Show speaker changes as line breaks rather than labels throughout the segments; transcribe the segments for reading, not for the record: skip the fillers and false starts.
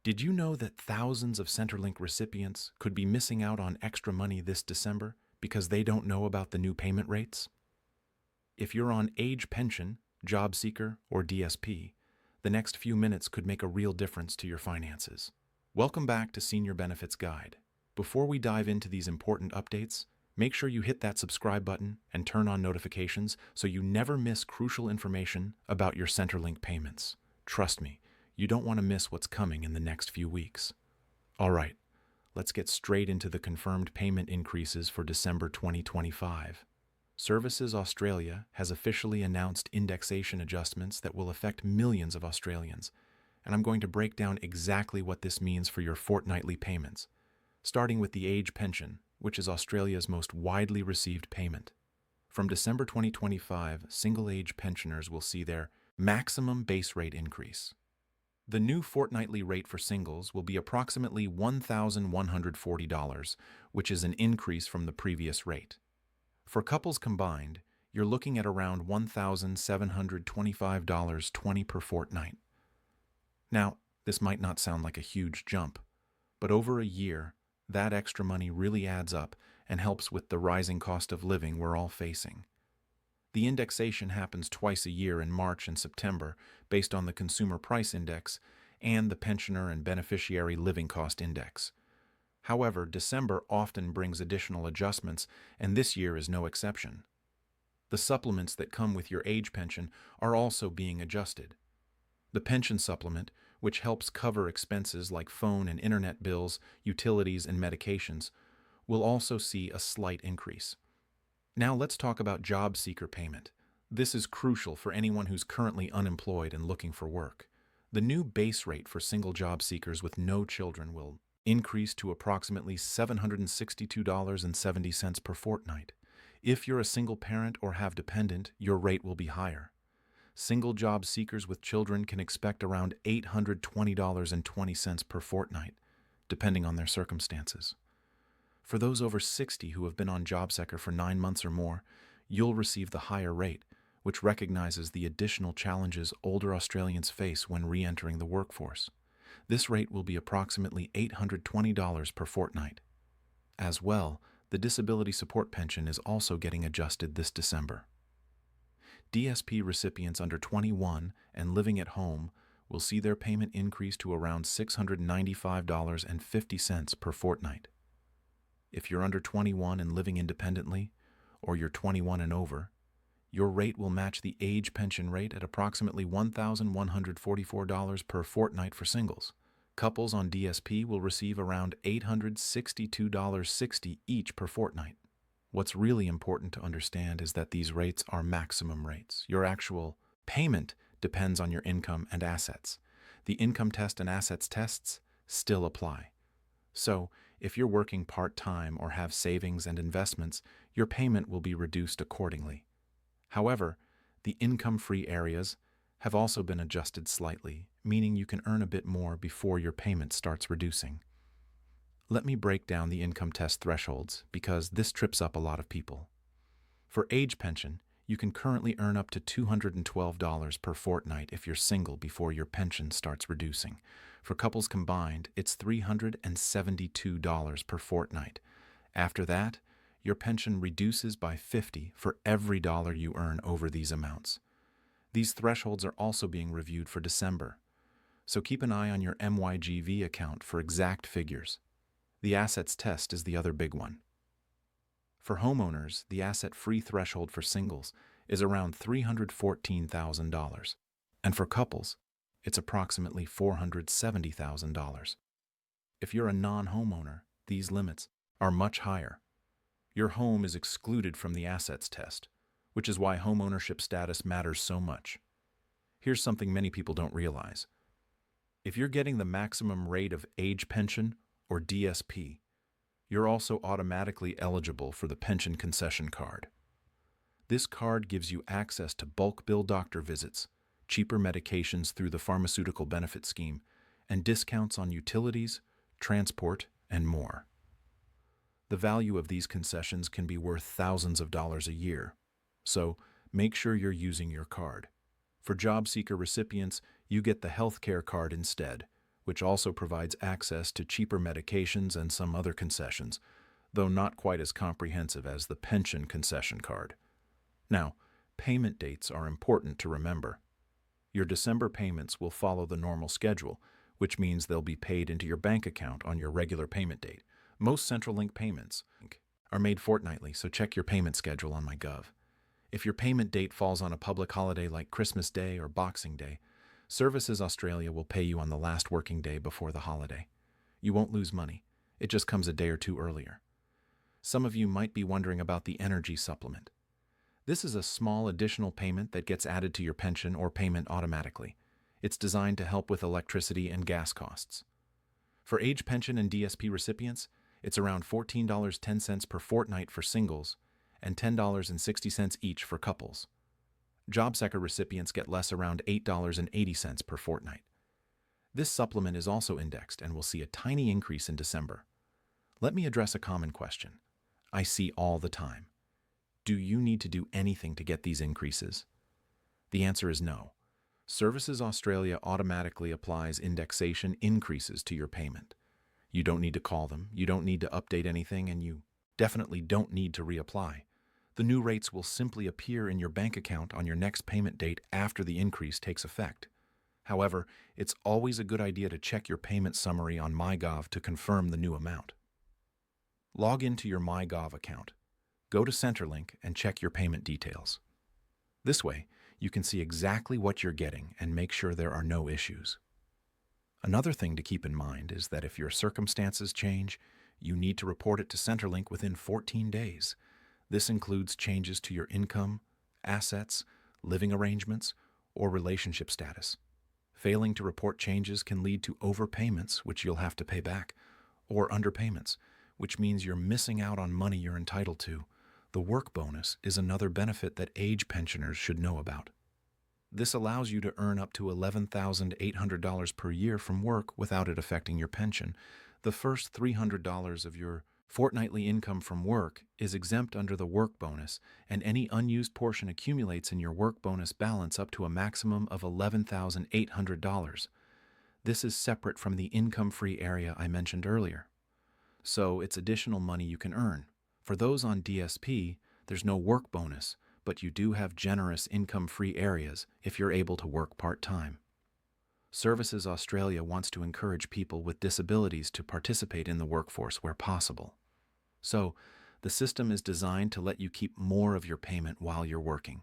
Did you know that thousands of Centrelink recipients could be missing out on extra money this December because they don't know about the new payment rates? If you're on age pension, JobSeeker, or DSP, the next few minutes could make a real difference to your finances. Welcome back to Senior Benefits Guide. Before we dive into these important updates, make sure you hit that subscribe button and turn on notifications so you never miss crucial information about your Centrelink payments. Trust me, you don't want to miss what's coming in the next few weeks. All right, let's get straight into the confirmed payment increases for December 2025. Services Australia has officially announced indexation adjustments that will affect millions of Australians, and I'm going to break down exactly what this means for your fortnightly payments, starting with the age pension, which is Australia's most widely received payment. From December 2025, single-age pensioners will see their maximum base rate increase. The new fortnightly rate for singles will be approximately $1,140, which is an increase from the previous rate. For couples combined, you're looking at around $1,725.20 per fortnight. Now, this might not sound like a huge jump, but over a year, that extra money really adds up and helps with the rising cost of living we're all facing. The indexation happens twice a year in March and September based on the Consumer Price Index and the Pensioner and Beneficiary Living Cost Index. However, December often brings additional adjustments, and this year is no exception. The supplements that come with your age pension are also being adjusted. The pension supplement, which helps cover expenses like phone and internet bills, utilities, and medications, will also see a slight increase. Now let's talk about JobSeeker payment. This is crucial for anyone who's currently unemployed and looking for work. The new base rate for single job seekers with no children will increase to approximately $762.70 per fortnight. If you're a single parent or have dependent, your rate will be higher. Single job seekers with children can expect around $820.20 per fortnight, depending on their circumstances. For those over 60 who have been on JobSeeker for 9 months or more, you'll receive the higher rate, which recognizes the additional challenges older Australians face when re-entering the workforce. This rate will be approximately $820 per fortnight. As well, the disability support pension is also getting adjusted this December. DSP recipients under 21 and living at home will see their payment increase to around $695.50 per fortnight. If you're under 21 and living independently, or you're 21 and over, your rate will match the age pension rate at approximately $1,144 per fortnight for singles. Couples on DSP will receive around $862.60 each per fortnight. What's really important to understand is that these rates are maximum rates. Your actual payment depends on your income and assets. The income test and assets tests still apply. So, if you're working part-time or have savings and investments, your payment will be reduced accordingly. However, the income-free areas have also been adjusted slightly, meaning you can earn a bit more before your payment starts reducing. Let me break down the income test thresholds because this trips up a lot of people. For age pension, you can currently earn up to $212 per fortnight if you're single before your pension starts reducing. For couples combined, it's $372 per fortnight. After that, your pension reduces by $50 for every dollar you earn over these amounts. These thresholds are also being reviewed for December, so keep an eye on your MyGov account for exact figures. The assets test is the other big one. For homeowners, the asset-free threshold for singles is around $314,000, and for couples, it's approximately $470,000. If you're a non-homeowner, these limits are much higher. Your home is excluded from the assets test, which is why homeownership status matters so much. Here's something many people don't realize. If you're getting the maximum rate of age pension, or DSP, you're also automatically eligible for the pension concession card. This card gives you access to bulk bill doctor visits, cheaper medications through the pharmaceutical benefit scheme, and discounts on utilities, transport, and more. The value of these concessions can be worth thousands of dollars a year, so make sure you're using your card. For JobSeeker recipients, you get the healthcare card instead, which also provides access to cheaper medications and some other concessions, though not quite as comprehensive as the pension concession card. Now, payment dates are important to remember. Your December payments will follow the normal schedule, which means they'll be paid into your bank account on your regular payment date. Most Centrelink payments are made fortnightly, so check your payment schedule on MyGov. If your payment date falls on a public holiday like Christmas Day or Boxing Day, Services Australia will pay you on the last working day before the holiday. You won't lose money. It just comes a day or two earlier. Some of you might be wondering about the energy supplement. This is a small additional payment that gets added to your pension or payment automatically. It's designed to help with electricity and gas costs. For age pension and DSP recipients, it's around $14.10 per fortnight for singles and $10.60 each for couples. JobSeeker recipients get less, around $8.80 per fortnight. This supplement is also indexed and will see a tiny increase in December. Let me address a common question I see all the time. Do you need to do anything to get these increases? The answer is no. Services Australia automatically applies indexation increases to your payment. You don't need to call them, you don't need to update anything, and you definitely don't need to reapply. The new rates will simply appear in your bank account on your next payment date after the increase takes effect. However, it's always a good idea to check your payment summary on MyGov to confirm the new amount. Log into your MyGov account. Go to Centrelink and check your payment details. This way, you can see exactly what you're getting and make sure there are no issues. Another thing to keep in mind is that if your circumstances change, you need to report it to Centrelink within 14 days. This includes changes to your income, assets, living arrangements, or relationship status. Failing to report changes can lead to overpayments, which you'll have to pay back, or underpayments, which means you're missing out on money you're entitled to. The work bonus is another benefit that age pensioners should know about. This allows you to earn up to $11,800 per year from work without it affecting your pension. The first $300 of your fortnightly income from work is exempt under the work bonus, and any unused portion accumulates in your work bonus balance up to a maximum of $11,800. This is separate from the income-free area I mentioned earlier. So it's additional money you can earn. For those on DSP, there's no work bonus, but you do have generous income-free areas if you're able to work part-time. Services Australia wants to encourage people with disabilities to participate in the workforce where possible. So, the system is designed to let you keep more of your payment while you're working.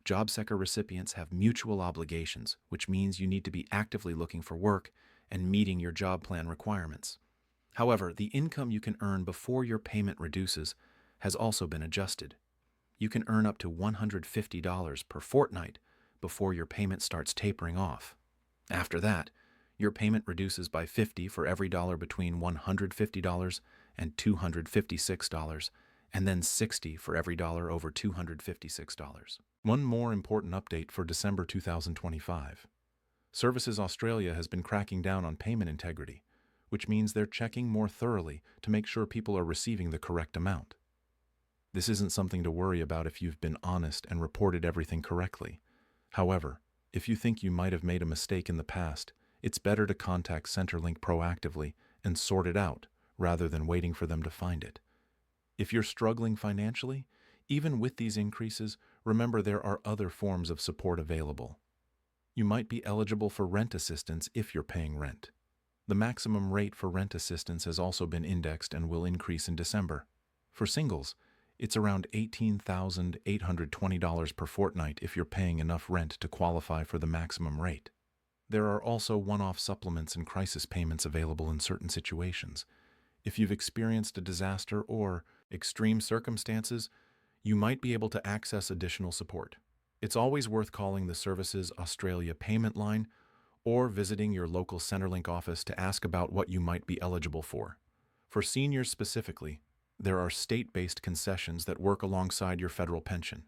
JobSeeker recipients have mutual obligations, which means you need to be actively looking for work and meeting your job plan requirements. However, the income you can earn before your payment reduces has also been adjusted. You can earn up to $150 per fortnight before your payment starts tapering off. After that, your payment reduces by $50 for every dollar between $150 and $256, and then $60 for every dollar over $256. One more important update for December 2025. Services Australia has been cracking down on payment integrity, which means they're checking more thoroughly to make sure people are receiving the correct amount. This isn't something to worry about if you've been honest and reported everything correctly. However, if you think you might have made a mistake in the past, it's better to contact Centrelink proactively and sort it out rather than waiting for them to find it. If you're struggling financially, even with these increases, remember there are other forms of support available. You might be eligible for rent assistance if you're paying rent. The maximum rate for rent assistance has also been indexed and will increase in December. For singles, it's around $18,820 per fortnight if you're paying enough rent to qualify for the maximum rate. There are also one-off supplements and crisis payments available in certain situations. If you've experienced a disaster or extreme circumstances, you might be able to access additional support. It's always worth calling the Services Australia payment line or visiting your local Centrelink office to ask about what you might be eligible for. For seniors specifically, there are state-based concessions that work alongside your federal pension.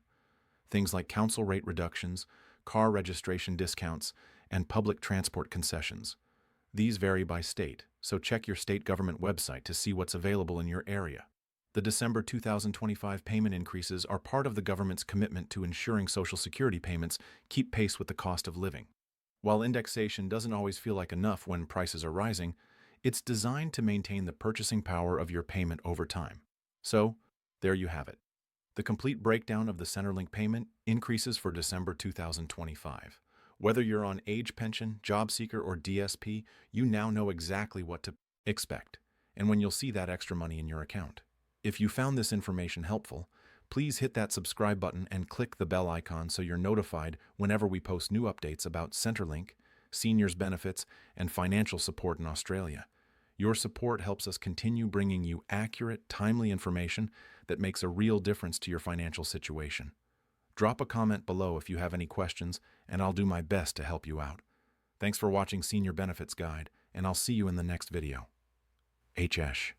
Things like council rate reductions, car registration discounts, and public transport concessions. These vary by state, so check your state government website to see what's available in your area. The December 2025 payment increases are part of the government's commitment to ensuring Social Security payments keep pace with the cost of living. While indexation doesn't always feel like enough when prices are rising, it's designed to maintain the purchasing power of your payment over time. So, there you have it. The complete breakdown of the Centrelink payment increases for December 2025. Whether you're on age pension, JobSeeker, or DSP, you now know exactly what to expect and when you'll see that extra money in your account. If you found this information helpful, please hit that subscribe button and click the bell icon so you're notified whenever we post new updates about Centrelink, seniors benefits, and financial support in Australia. Your support helps us continue bringing you accurate, timely information that makes a real difference to your financial situation. Drop a comment below if you have any questions, and I'll do my best to help you out. Thanks for watching Senior Benefits Guide, and I'll see you in the next video. HS.